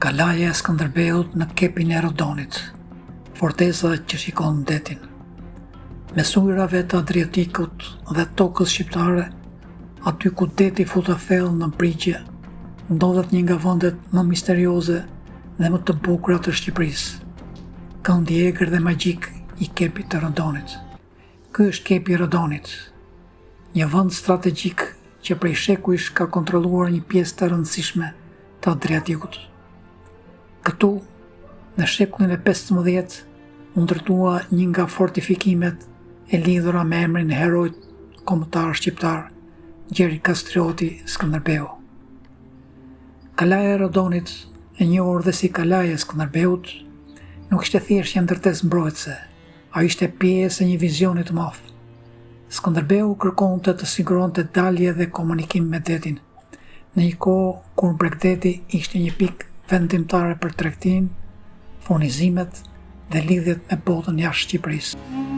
Kalaja e Skënderbeut në kepin e Rodonit, forteza që shikon detin. Mes ujrave të Adriatikut dhe tokës shqiptare, aty ku deti futa thellë në brigje, ndodhet një nga vendet më misterioze dhe më të bukura të Shqipërisë. Këndi i egër dhe magjik i kepit të Rodonit. Ky është kepi i Rodonit, një vend strategjik që prej shekujsh ka kontrolluar një pjesë të rëndësishme të Adriatikut. Këtu, në shekullin e 15, u ndërtua një nga fortifikimet e lidhura me emrin e herojt kombëtar shqiptar Gjeri Kastrioti Skënderbeu. Kalaja e Rodonit, e njohur dhe si Kalaja e Skënderbeut, nuk ishte thjesht një ndërtesë mbrojtëse, ai ishte pjesë e një vizioni të madh. Skënderbeu kërkonte të siguronte dalje dhe komunikim me detin, në një kohë kur bregdeti ishte një pikë vendimtare për tregtinë, furnizimet dhe lidhjet me botën jashtë Shqipërisë.